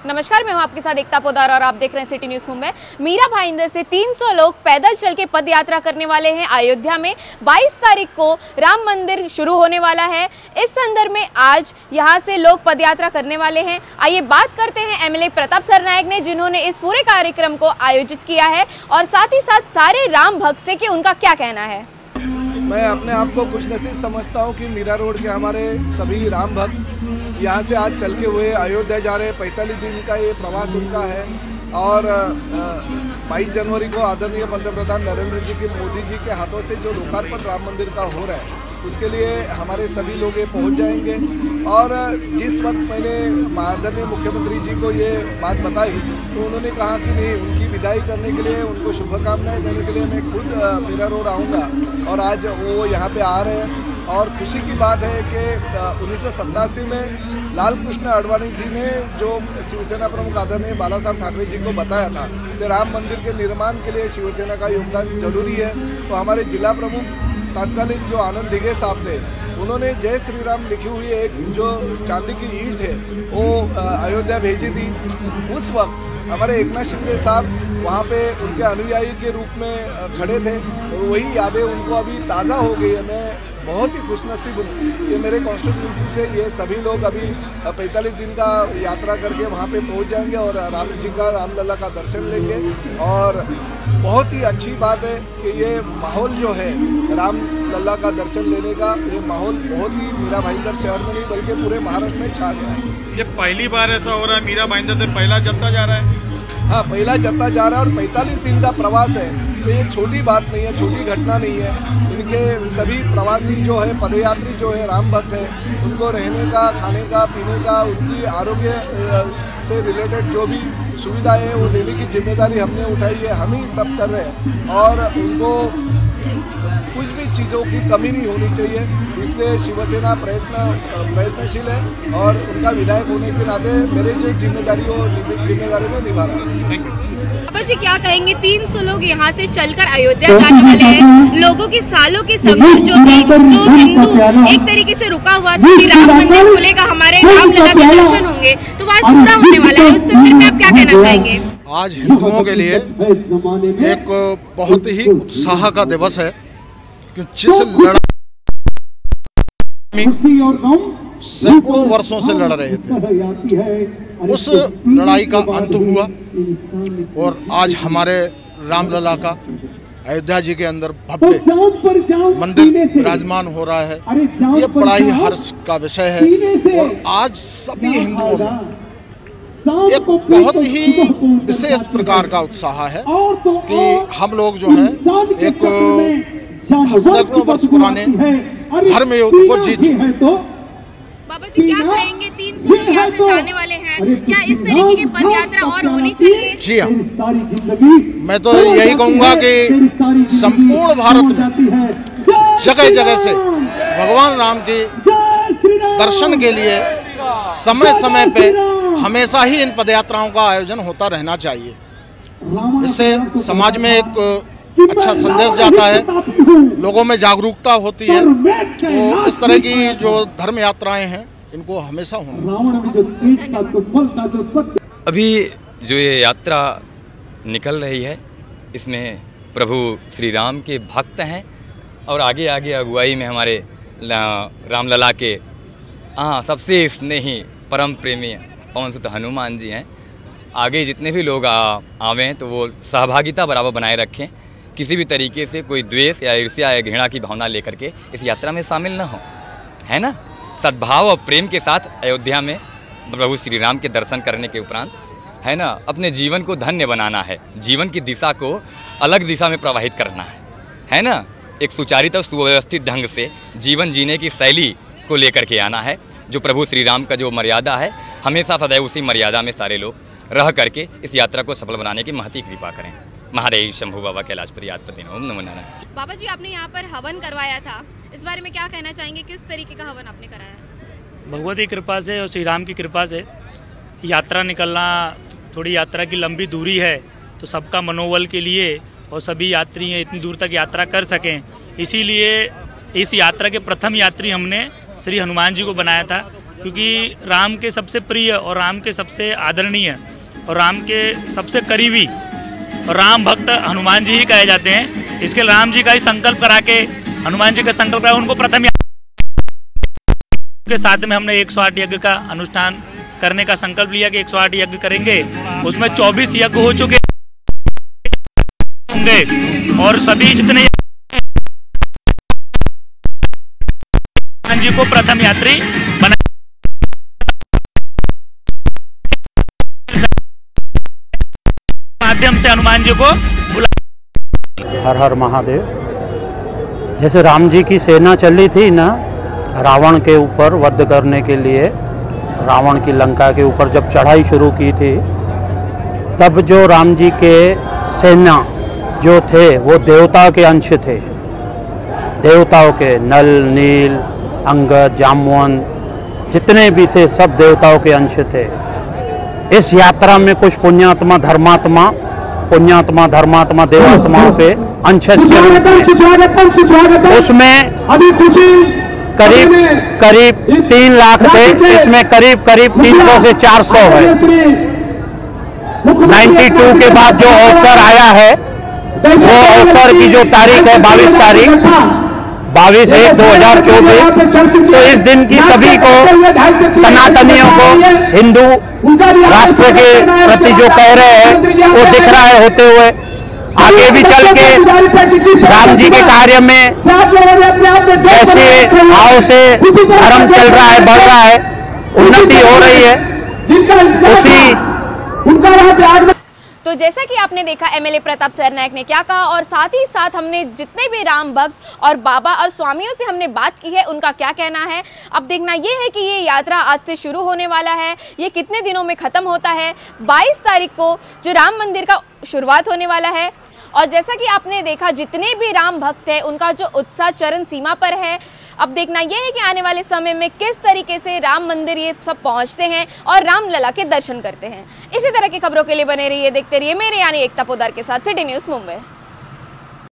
नमस्कार, मैं हूं आपके साथ एकता पोदार और आप देख रहे हैं सिटी न्यूज मुंबई। मीरा भाईंदर से 300 लोग पैदल चल के पद यात्रा करने वाले हैं। अयोध्या में 22 तारीख को राम मंदिर शुरू होने वाला है। इस संदर्भ में आज यहां से लोग पद यात्रा करने वाले हैं। आइए बात करते हैं एमएलए प्रताप सरनायक ने, जिन्होंने इस पूरे कार्यक्रम को आयोजित किया है और साथ ही साथ सारे राम भक्त से कि उनका क्या कहना है। मैं अपने आप को खुशनसीब समझता हूं कि मीरा रोड के हमारे सभी राम भक्त यहाँ से आज चल के हुए अयोध्या जा रहे हैं। 45 दिन का ये प्रवास उनका है और 22 जनवरी को आदरणीय पंतप्रधान नरेंद्र जी की मोदी जी के हाथों से जो लोकार्पण राम मंदिर का हो रहा है उसके लिए हमारे सभी लोग ये पहुँच जाएंगे। और जिस वक्त मैंने आदरणीय मुख्यमंत्री जी को ये बात बताई तो उन्होंने कहा कि नहीं, उनकी विदाई करने के लिए, उनको शुभकामनाएं देने के लिए मैं खुद मीरा रोड आऊँगा और आज वो यहाँ पे आ रहे हैं। और खुशी की बात है कि 1987 में लाल कृष्ण आडवाणी जी ने जो शिवसेना प्रमुख आदरणीय बाला साहब ठाकरे जी को बताया था कि राम मंदिर के निर्माण के लिए शिवसेना का योगदान जरूरी है, तो हमारे जिला प्रमुख तत्कालीन जो आनंद दिघे साहब थे उन्होंने जय श्री राम लिखी हुई एक जो चांदी की ईंट है वो अयोध्या भेजी थी। उस वक्त हमारे एकनाथ शिंदे साहब वहाँ पे उनके अनुयायी के रूप में खड़े थे और वही यादें उनको अभी ताज़ा हो गई है। मैं बहुत ही खुशनसीब हूँ कि मेरे कॉन्स्टिट्यूंसी से ये सभी लोग अभी 45 दिन का यात्रा करके वहाँ पे पहुँच जाएंगे और राम जी का, रामलला का दर्शन लेंगे। और बहुत ही अच्छी बात है कि ये माहौल जो है रामलला का दर्शन लेने का, ये माहौल बहुत ही मीरा भाईंदर शहर में नहीं बल्कि पूरे महाराष्ट्र में छा गया है। ये पहली बार ऐसा हो रहा है, मीरा भाईंदर से पहला जत्था जा रहा है? हाँ, पहला जत्था जा रहा है और 45 दिन का प्रवास है, तो ये छोटी बात नहीं है, छोटी घटना नहीं है। इनके सभी प्रवासी जो है, पदयात्री जो है, राम भक्त है, उनको रहने का, खाने का, पीने का, उनकी आरोग्य से रिलेटेड जो भी सुविधा है वो देने की जिम्मेदारी हमने उठाई है। हम ही सब कर रहे हैं और उनको कुछ भी चीज़ों की कमी नहीं होनी चाहिए, इसलिए शिवसेना प्रयत्नशील है और उनका विधायक होने के नाते मेरे जो जिम्मेदारी में निभा रहा है। बाबा जी क्या कहेंगे, 300 लोग यहाँ से चलकर अयोध्या जाने वाले हैं। लोगों की सालों की संघर्ष जो थी, जो हिंदू एक तरीके से रुका हुआ था कि राम मंदिर खुलेगा, हमारे रामलला के दर्शन होंगे, तो वो आज पूरा होने वाला है। उस संदर्भ में आप क्या कहना चाहेंगे? आज हिंदुओं के लिए एक बहुत ही उत्साह का दिवस है, क्योंकि जिस लड़ाई सैकड़ों वर्षों से लड़ रहे थे उस लड़ाई का अंत हुआ और आज हमारे रामलला का अयोध्या जी के अंदर भव्य मंदिर विराजमान हो रहा है। ये बड़ा ही हर्ष का विषय है और आज सभी हिंदुओं में एक बहुत ही विशेष प्रकार का उत्साह है कि हम लोग जो है एक सैकड़ों वर्ष पुराने धर्म युद्ध को जीत चुके। बाबा जी क्या कहेंगे, 300 लोग यहाँ से जाने वाले हैं, क्या इस तरीके की पद यात्रा और होनी चाहिए? जी हाँ, मैं तो यही कहूँगा कि संपूर्ण भारत में जगह जगह से भगवान राम के दर्शन के लिए समय समय पे हमेशा ही इन पदयात्राओं का आयोजन होता रहना चाहिए। इससे समाज में एक अच्छा संदेश जाता है, लोगों में जागरूकता होती है। तो इस तरह की जो धर्म यात्राएं हैं इनको हमेशा होना। अभी जो ये यात्रा निकल रही है इसमें प्रभु श्री राम के भक्त हैं और आगे आगे अगुवाई में हमारे रामलला के सबसे स्नेही परम प्रेमी पवन सुत हनुमान जी हैं। आगे जितने भी लोग आवें तो वो सहभागिता बराबर बनाए रखें, किसी भी तरीके से कोई द्वेष या ईर्ष्या या घृणा की भावना लेकर के इस यात्रा में शामिल न हो, है ना। सद्भाव और प्रेम के साथ अयोध्या में प्रभु श्री राम के दर्शन करने के उपरांत, है ना, अपने जीवन को धन्य बनाना है, जीवन की दिशा को अलग दिशा में प्रवाहित करना है ना। एक सुचारित और सुव्यवस्थित ढंग से जीवन जीने की शैली को लेकर के आना है। जो प्रभु श्री राम का जो मर्यादा है, हमेशा सदैव उसी मर्यादा में सारे लोग रह करके इस यात्रा को सफल बनाने की महती कृपा करें। महादेव शंभू बाबा कैलाशपुरी याद प्रति ओम नमो नारायण। बाबा जी आपने यहाँ पर हवन करवाया था, इस बारे में क्या कहना चाहेंगे, किस तरीके का हवन आपने कराया? भगवती कृपा से और श्री राम की कृपा से यात्रा निकलना, थोड़ी यात्रा की लंबी दूरी है तो सबका मनोबल के लिए और सभी यात्री इतनी दूर तक यात्रा कर सकें, इसीलिए इस यात्रा के प्रथम यात्री हमने श्री हनुमान जी को बनाया था। क्योंकि राम के सबसे प्रिय और राम के सबसे आदरणीय और राम के सबसे करीबी और राम भक्त हनुमान जी ही कहे जाते हैं। इसके राम जी का ही संकल्प करा के, हनुमान जी का संकल्प करा, उनको प्रथम के साथ में हमने 108 यज्ञ का अनुष्ठान करने का संकल्प लिया कि 108 यज्ञ करेंगे। उसमें 24 यज्ञ हो चुके होंगे और सभी जितने हनुमान जी को प्रथम यात्री बना माध्यम से हनुमान जी को बुला। हर हर महादेव। जैसे राम जी की सेना चली थी ना रावण के ऊपर वध करने के लिए, रावण की लंका के ऊपर जब चढ़ाई शुरू की थी, तब जो राम जी के सेना जो थे वो देवता के अंश थे। देवताओं के नल, नील, अंगद, जामवंत जितने भी थे सब देवताओं के अंश थे। इस यात्रा में कुछ पुण्यात्मा धर्मात्मा देवात्माओं के अंशज के रूप में, उसमें करीब 3 लाख थे, इसमें करीब 300 से 400 है। 92 के बाद जो अवसर आया है वो अवसर की जो तारीख है 22/1/2024, तो इस दिन की सभी को, सनातनियों को, हिंदू राष्ट्र के प्रति जो कह रहे हैं वो दिख रहा है होते हुए। आगे भी चल के राम जी के कार्य में जैसे भाव से धर्म चल रहा है, बढ़ रहा है, उन्नति हो रही है, उसी। तो जैसा कि आपने देखा एमएलए प्रताप सरनायक ने क्या कहा और साथ ही साथ हमने जितने भी राम भक्त और बाबा और स्वामियों से हमने बात की है उनका क्या कहना है। अब देखना ये है कि ये यात्रा आज से शुरू होने वाला है, ये कितने दिनों में ख़त्म होता है। 22 तारीख को जो राम मंदिर का शुरुआत होने वाला है और जैसा कि आपने देखा जितने भी राम भक्त हैं उनका जो उत्साह चरम सीमा पर है। अब देखना यह है कि आने वाले समय में किस तरीके से राम मंदिर ये सब पहुंचते हैं और रामलला के दर्शन करते हैं। इसी तरह की खबरों के लिए बने रहिए, देखते रहिए मेरे यानी एकता पोदार के साथ सिटी न्यूज़ मुंबई।